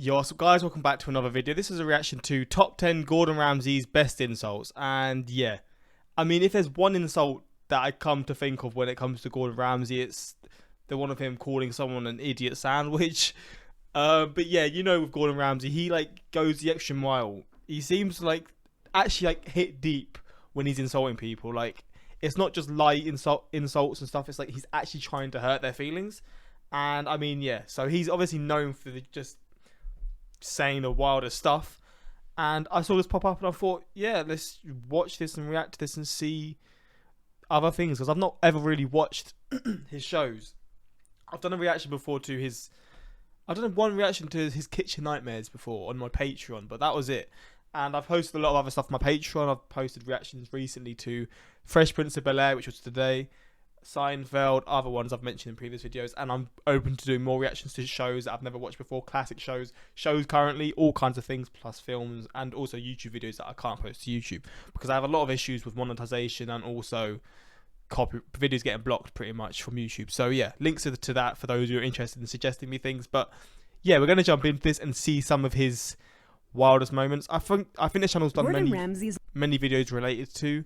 Yo, so guys, welcome back to another video. This is a reaction to top 10 Gordon Ramsay's best insults. And yeah, I mean, if there's one insult that I come to think of when it comes to Gordon Ramsay, it's the one of him calling someone an idiot sandwich. But yeah, you know, with Gordon Ramsay, he like goes the extra mile. He seems to like actually like hit deep when he's insulting people. Like, it's not just light insults and stuff. It's like he's actually trying to hurt their feelings. And I mean, yeah, so he's obviously known for just saying the wildest stuff, and I saw this pop up and I thought, yeah, let's watch this and react to this and see other things, because I've not ever really watched his shows. I've done a reaction before to his, I've done one reaction to his Kitchen Nightmares before on my Patreon, but that was it. And I've posted a lot of other stuff on my Patreon. I've posted reactions recently to Fresh Prince of Bel-Air, which was today, Seinfeld, other ones I've mentioned in previous videos, and I'm open to doing more reactions to shows that I've never watched before, classic shows currently, all kinds of things, plus films, and also YouTube videos that I can't post to YouTube because I have a lot of issues with monetization and also videos getting blocked pretty much from YouTube. So yeah, links to that for those who are interested in suggesting me things. But yeah, we're going to jump into this and see some of his wildest moments. I think this channel's done many videos related to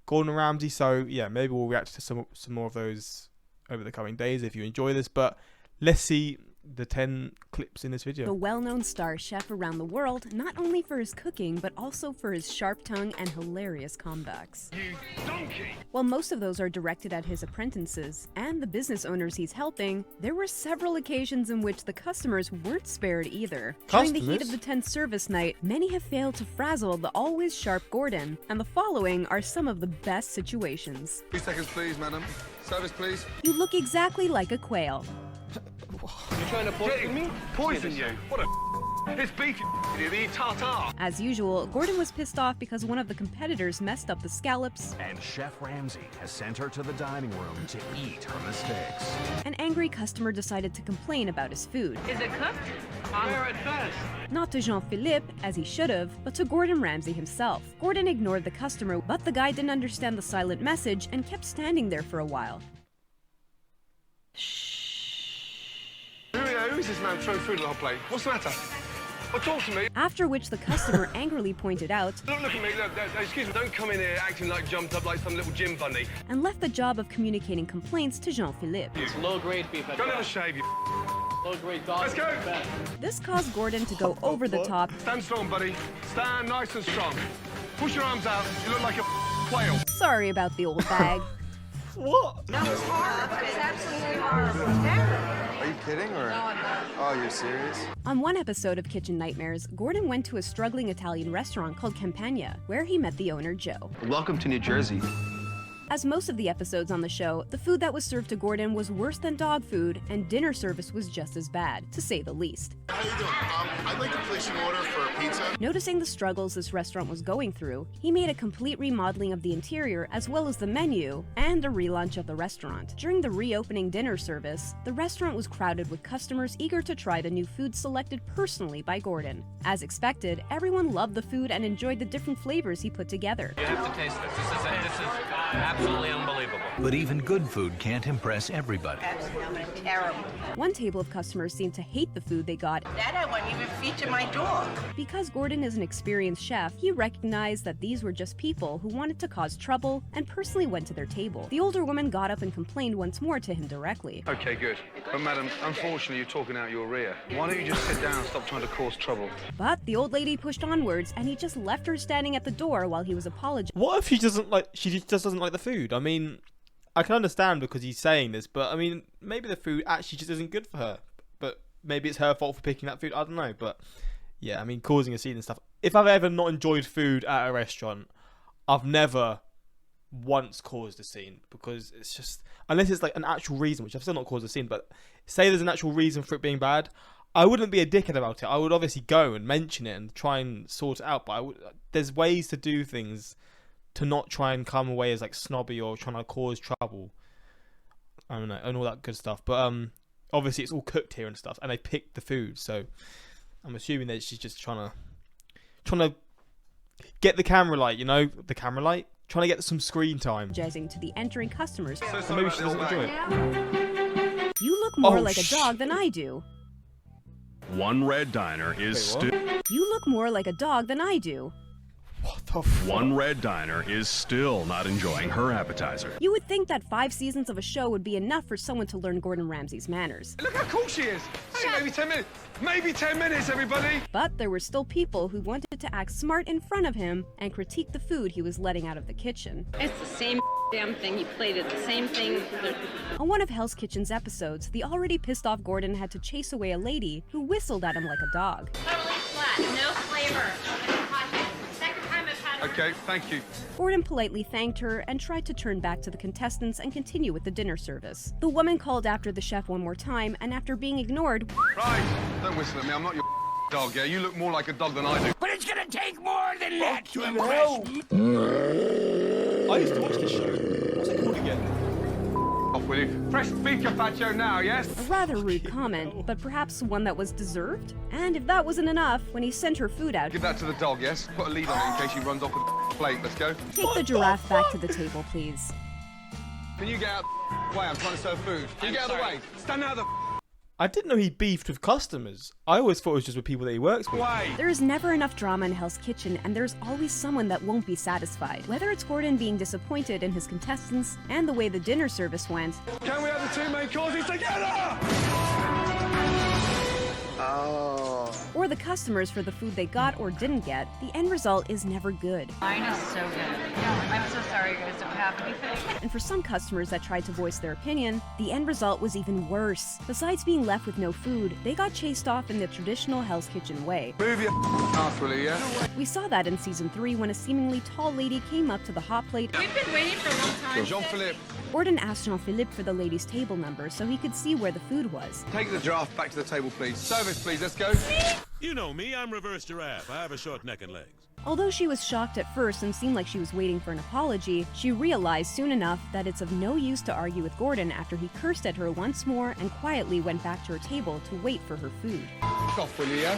Gordon Ramsay, so yeah, maybe we'll react to some more of those over the coming days if you enjoy this. But let's see the 10 clips in this video. The well-known star chef around the world, not only for his cooking, but also for his sharp tongue and hilarious comebacks. You donkey! While most of those are directed at his apprentices and the business owners he's helping, there were several occasions in which the customers weren't spared either. During the heat of the 10th service night, many have failed to frazzle the always sharp Gordon, and the following are some of the best situations. 2 seconds, please, madam. Service, please. You look exactly like a quail. You're trying to poison me? Poison you? What a It's beef, you the tartar. As usual, Gordon was pissed off because one of the competitors messed up the scallops. And Chef Ramsay has sent her to the dining room to eat her mistakes. An angry customer decided to complain about his food. Is it cooked? Where it first? Not to Jean-Philippe, as he should have, but to Gordon Ramsay himself. Gordon ignored the customer, but the guy didn't understand the silent message and kept standing there for a while. Who is this man throwing food on the hot plate? What's the matter? Well, talk to me. After which the customer angrily pointed out, Look at me, look, excuse me, don't come in here acting like jumped up like some little gym bunny. and left the job of communicating complaints to Jean-Philippe. It's low-grade beef at Go and have a best. shave, you Low-grade dog Let's go. at best. This caused Gordon to go over the top. Stand strong, buddy. Stand nice and strong. Push your arms out. You look like a quail. Sorry about the old bag. What? That was horrible. It's absolutely horrible. Terrible. Are you kidding or? No, I'm not. Oh, you're serious? On one episode of Kitchen Nightmares, Gordon went to a struggling Italian restaurant called Campagna, where he met the owner, Joe. Welcome to New Jersey. As most of the episodes on the show, the food that was served to Gordon was worse than dog food, and dinner service was just as bad, to say the least. How you doing? I'd like to place an order for a pizza. Noticing the struggles this restaurant was going through, he made a complete remodeling of the interior as well as the menu, and a relaunch of the restaurant. During the reopening dinner service, the restaurant was crowded with customers eager to try the new food selected personally by Gordon. As expected, everyone loved the food and enjoyed the different flavors he put together. You have to taste this. This is absolutely unbelievable. But even good food can't impress everybody. Absolutely terrible. One table of customers seemed to hate the food they got. That I wouldn't even feature my dog. Because Gordon is an experienced chef, he recognized that these were just people who wanted to cause trouble and personally went to their table. The older woman got up and complained once more to him directly. Okay, good. But madam, unfortunately you're talking out your rear. Why don't you just sit down and stop trying to cause trouble? But the old lady pushed onwards and he just left her standing at the door while he was apologizing. What if she just doesn't like the food? I mean, I can understand because he's saying this, but I mean, maybe the food actually just isn't good for her. But maybe it's her fault for picking that food. I don't know. But yeah, I mean, causing a scene and stuff. If I've ever not enjoyed food at a restaurant, I've never once caused a scene, because it's just, unless it's like an actual reason, which I've still not caused a scene, but say there's an actual reason for it being bad, I wouldn't be a dickhead about it. I would obviously go and mention it and try and sort it out. But there's ways to do things to not try and come away as like snobby or trying to cause trouble. I don't know, and all that good stuff. But obviously it's all cooked here and stuff, and they picked the food, so I'm assuming that she's just trying to get the camera light, you know, the camera light, trying to get some screen time. To the entering customers. So maybe she doesn't enjoy it. You look more like a dog than I do. One red diner is still. You look more like a dog than I do. What the fuck? One red diner is still not enjoying her appetizer. You would think that 5 seasons of a show would be enough for someone to learn Gordon Ramsay's manners. Look how cool she is. Hey, maybe 10 minutes. Maybe 10 minutes, everybody. But there were still people who wanted to act smart in front of him and critique the food he was letting out of the kitchen. It's the same damn thing. You plated the same thing. On one of Hell's Kitchen's episodes, the already pissed off Gordon had to chase away a lady who whistled at him like a dog. Totally flat. No flavor. Second time I've had it. Okay, thank you. Gordon politely thanked her and tried to turn back to the contestants and continue with the dinner service. The woman called after the chef one more time, and after being ignored, Right, don't whistle at me. I'm not your dog, yeah? You look more like a dog than I do. But it's gonna take more than that to impress me. I used to watch this show. What's it called again? Off with you. Fresh beef carpaccio now, yes? a rather rude comment, but perhaps one that was deserved? And if that wasn't enough, when he sent her food out, Give that to the dog, yes? Put a lead on it in case she runs off with the plate. Let's go. take the giraffe back to the table, please. Can you get out of the way? I'm trying to serve food. Can you get out of the way? Stand out of I didn't know he beefed with customers. I always thought it was just with people that he works the with. way. There is never enough drama in Hell's Kitchen, and there's always someone that won't be satisfied. Whether it's Gordon being disappointed in his contestants and the way the dinner service went, Can we have the 2 main courses together? or the customers for the food they got or didn't get, the end result is never good. Mine is so good. I'm so sorry you guys don't have anything. And for some customers that tried to voice their opinion, the end result was even worse. Besides being left with no food, they got chased off in the traditional Hell's Kitchen way. Move your ass, will you, yeah? We saw that in season 3 when a seemingly tall lady came up to the hot plate. We've been waiting for a long time. Jean-Philippe, Gordon asked Jean-Philippe for the lady's table number so he could see where the food was. take the giraffe back to the table, please. Service, please. Let's go. You know me, I'm reverse giraffe. I have a short neck and legs. Although she was shocked at first and seemed like she was waiting for an apology, she realized soon enough that it's of no use to argue with Gordon after he cursed at her once more and quietly went back to her table to wait for her food. F off, will you, yeah?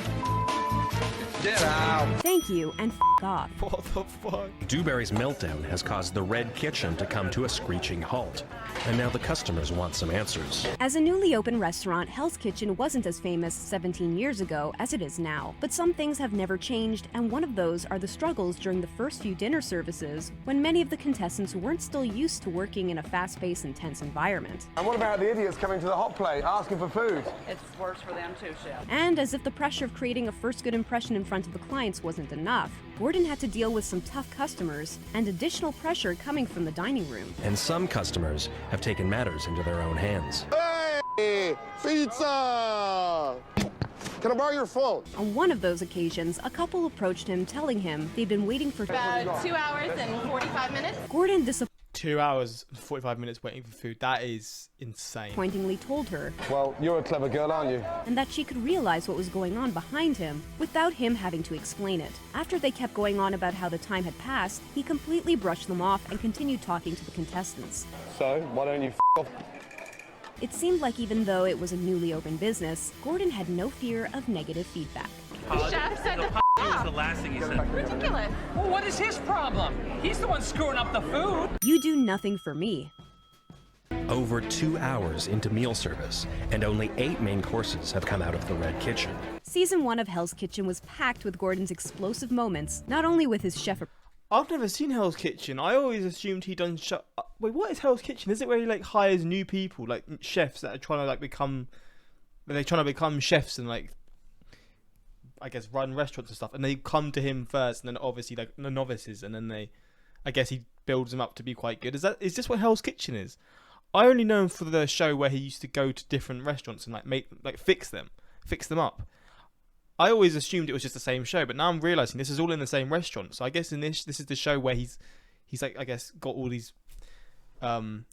Get out. Thank you, and f*** off. What the fuck? Dewberry's meltdown has caused the Red Kitchen to come to a screeching halt, and now the customers want some answers. As a newly opened restaurant, Hell's Kitchen wasn't as famous 17 years ago as it is now. But some things have never changed, and one of those are the struggles during the first few dinner services, when many of the contestants weren't still used to working in a fast-paced, intense environment. And what about the idiots coming to the hot plate asking for food? It's worse for them too, Chef. And as if the pressure of creating a first good impression in front of the clients wasn't enough, Gordon had to deal with some tough customers and additional pressure coming from the dining room. And some customers have taken matters into their own hands. Hey, pizza! Can I borrow your phone? On one of those occasions, a couple approached him telling him they'd been waiting for 2 hours and 45 minutes. Gordon 2 hours and 45 minutes waiting for food. That is insane. disappointingly told her, Well, you're a clever girl, aren't you? and that she could realize what was going on behind him without him having to explain it. After they kept going on about how the time had passed, he completely brushed them off and continued talking to the contestants. So, why don't you f off? It seemed like even though it was a newly opened business, Gordon had no fear of negative feedback. The chef said to was the last thing he said. ridiculous. Well, what is his problem? He's the one screwing up the food. You do nothing for me. Over 2 hours into meal service, and only 8 main courses have come out of the Red Kitchen. Season 1 of Hell's Kitchen was packed with Gordon's explosive moments, not only with his chef. I've never seen Hell's Kitchen. I always assumed he done wait, what is Hell's Kitchen? Is it where he like hires new people, like chefs that are trying to like become, they're trying to become chefs and like, I guess, run restaurants and stuff, and they come to him first, and then obviously like the novices, and then they, I guess he builds them up to be quite good. Is this what Hell's Kitchen is? I only know him for the show where he used to go to different restaurants and like fix them up. I always assumed it was just the same show, but now I'm realizing this is all in the same restaurant. So I guess in this is the show where he's like, I guess, got all these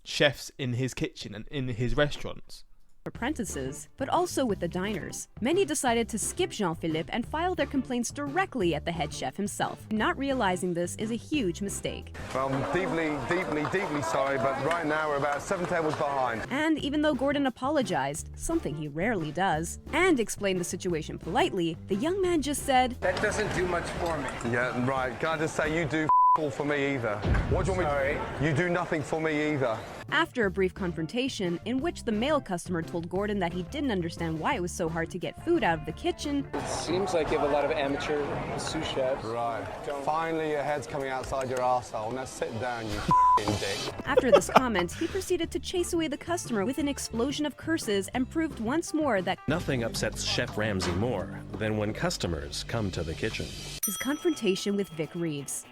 chefs in his kitchen and in his restaurants. Apprentices, but also with the diners. Many decided to skip Jean-Philippe and file their complaints directly at the head chef himself. Not realizing this is a huge mistake. Well, I'm deeply sorry, but right now we're about 7 tables behind. And even though Gordon apologized, something he rarely does, and explained the situation politely, the young man just said, That doesn't do much for me. Yeah, right. Can I just say you do all for me either? What do you want me to... You do nothing for me either. After a brief confrontation, in which the male customer told Gordon that he didn't understand why it was so hard to get food out of the kitchen. It seems like you have a lot of amateur sous chefs. Right. Finally your head's coming outside your arsehole. Now sit down, you f***ing dick. After this comment, he proceeded to chase away the customer with an explosion of curses and proved once more that Nothing upsets Chef Ramsey more than when customers come to the kitchen. his confrontation with Vic Reeves.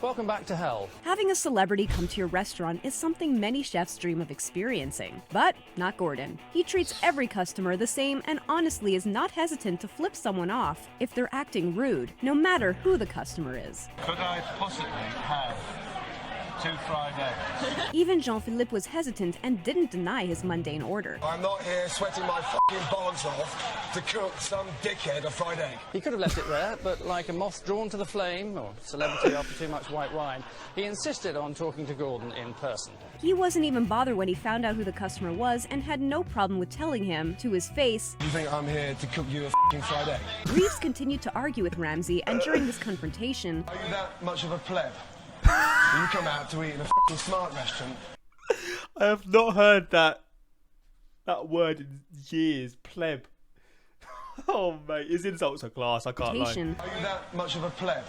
Welcome back to hell. Having a celebrity come to your restaurant is something many chefs dream of experiencing. But not Gordon. He treats every customer the same and honestly is not hesitant to flip someone off if they're acting rude, no matter who the customer is. Could I possibly have 2 fried eggs? Even Jean-Philippe was hesitant and didn't deny his mundane order. I'm not here sweating my f***ing balls off to cook some dickhead a fried egg. He could have left it there, but like a moth drawn to the flame, or celebrity after too much white wine, he insisted on talking to Gordon in person. He wasn't even bothered when he found out who the customer was and had no problem with telling him, to his face, You think I'm here to cook you a f***ing fried egg? Reeves continued to argue with Ramsey, and during this confrontation, Are you that much of a pleb? You come out to eat in a f***ing smart restaurant. I have not heard that word in years. Pleb. Oh mate, his insults are class. I can't lie. Are you that much of a pleb?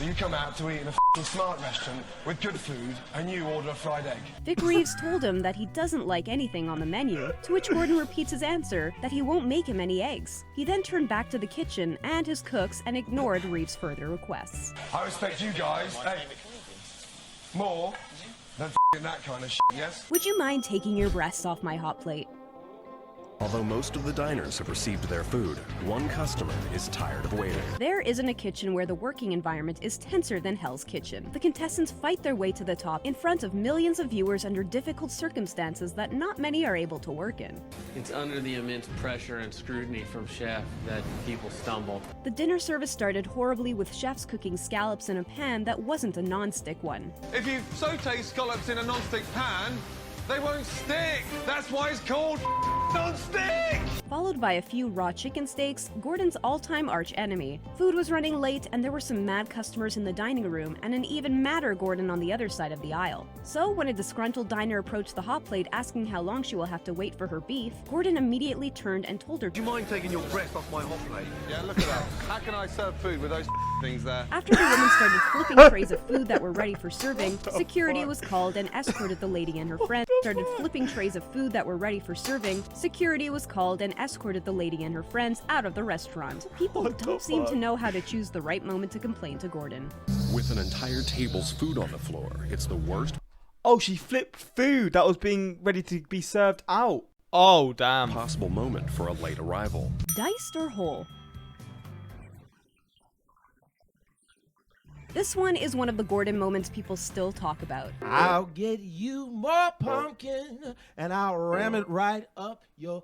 You come out to eat in a f***ing smart restaurant with good food and you order a fried egg. Vic Reeves told him that he doesn't like anything on the menu, to which Gordon repeats his answer that he won't make him any eggs. He then turned back to the kitchen and his cooks and ignored Reeves' further requests. I respect you guys, hey, more than f***ing that kind of shit, yes? Would you mind taking your breasts off my hot plate? Although most of the diners have received their food, one customer is tired of waiting. There isn't a kitchen where the working environment is tenser than Hell's Kitchen. The contestants fight their way to the top in front of millions of viewers under difficult circumstances that not many are able to work in. It's under the immense pressure and scrutiny from Chef that people stumble. The dinner service started horribly with chefs cooking scallops in a pan that wasn't a non-stick one. If you saute scallops in a non-stick pan, they won't stick. That's why it's called non-stick. Followed by a few raw chicken steaks, Gordon's all-time arch-enemy. Food was running late and there were some mad customers in the dining room and an even madder Gordon on the other side of the aisle. So when a disgruntled diner approached the hot plate asking how long she will have to wait for her beef, Gordon immediately turned and told her, Do you mind taking your breath off my hot plate? Yeah, look at that. How can I serve food with those things there? After the woman started flipping trays of food that were ready for serving, security was called and escorted the lady and her friend. Started flipping trays of food that were ready for serving, security was called and escorted the lady and her friends out of the restaurant. People don't seem to know how to choose the right moment to complain to Gordon. With an entire table's food on the floor, it's the worst Oh, she flipped food that was being ready to be served out. Oh, damn. possible moment for a late arrival. Diced or whole? This one is one of the Gordon moments people still talk about. I'll get you more pumpkin and I'll ram it right up your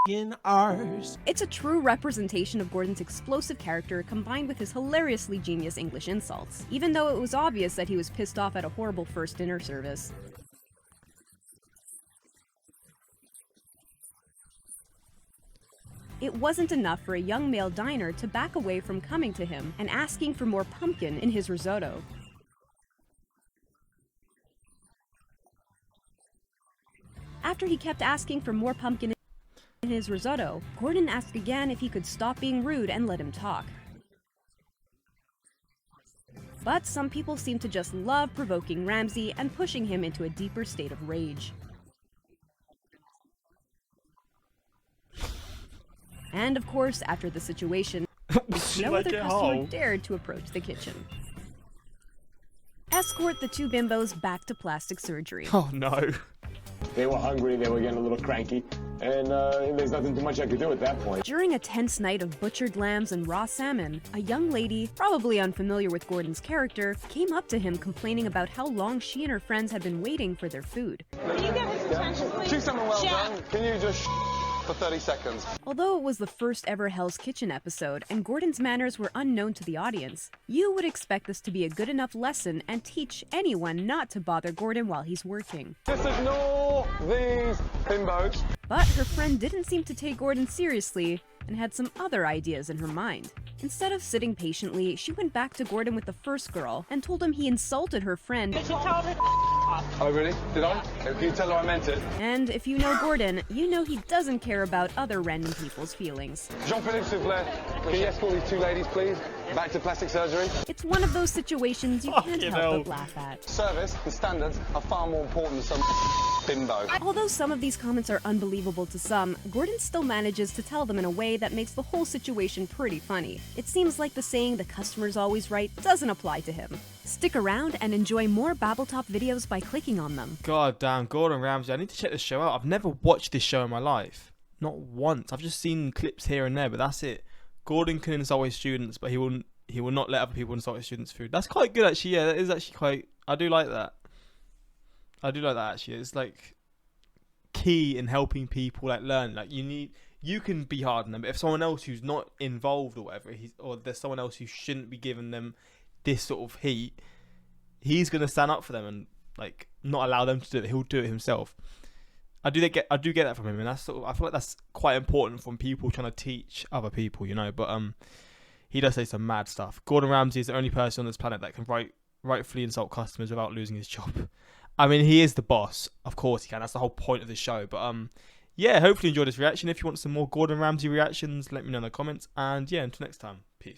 f***ing arse. It's a true representation of Gordon's explosive character combined with his hilariously genius English insults, even though it was obvious that he was pissed off at a horrible first dinner service. It wasn't enough for a young male diner to back away from coming to him and asking for more pumpkin in his risotto. After he kept asking for more pumpkin in his risotto, Gordon asked again if he could stop being rude and let him talk. But some people seem to just love provoking Ramsey and pushing him into a deeper state of rage. And of course, after the situation, no other customer dared to approach the kitchen. Escort the two bimbos back to plastic surgery. Oh no. They were hungry, they were getting a little cranky, and there's nothing too much I could do at that point. During a tense night of butchered lambs and raw salmon, a young lady, probably unfamiliar with Gordon's character, came up to him complaining about how long she and her friends had been waiting for their food. Can you get his attention, please? Do something well done. Can you just for 30 seconds? Although it was the first ever Hell's Kitchen episode and Gordon's manners were unknown to the audience, you would expect this to be a good enough lesson and teach anyone not to bother Gordon while he's working. Just ignore these bimbos. But her friend didn't seem to take Gordon seriously and had some other ideas in her mind. Instead of sitting patiently, she went back to Gordon with the first girl and told him he insulted her friend. Did you tell her Oh, really? Did I? Can you tell her I meant it? And if you know Gordon, you know he doesn't care about other random people's feelings. Jean-Philippe Soufflet, can you escort these 2 ladies, please, back to plastic surgery? It's one of those situations you can't help but laugh at. Service and standards are far more important than some bimbo. Although some of these comments are unbelievable to some, Gordon still manages to tell them in a way that makes the whole situation pretty funny. It seems like the saying "the customer's always right" doesn't apply to him. Stick around and enjoy more Babbletop videos by clicking on them. God damn, Gordon Ramsay. I need to check this show out. I've never watched this show in my life. Not once. I've just seen clips here and there, but that's it. Gordon can insult his students, but he will not let other people insult his students' food. That's quite good, actually. Yeah, that is actually quite... I do like that. I do like that, actually. It's like key in helping people like learn. Like you can be hard on them, but if someone else who's not involved or whatever, or there's someone else who shouldn't be giving them this sort of heat, he's gonna stand up for them and like not allow them to do it. He'll do it himself. I do get that from him, and that's sort of, I feel like that's quite important from people trying to teach other people, you know. But he does say some mad stuff. Gordon Ramsay is the only person on this planet that can rightfully insult customers without losing his job. I mean, he is the boss. Of course he can. That's the whole point of the show. But yeah, hopefully you enjoyed this reaction. If you want some more Gordon Ramsay reactions, let me know in the comments. And yeah, until next time. Peace.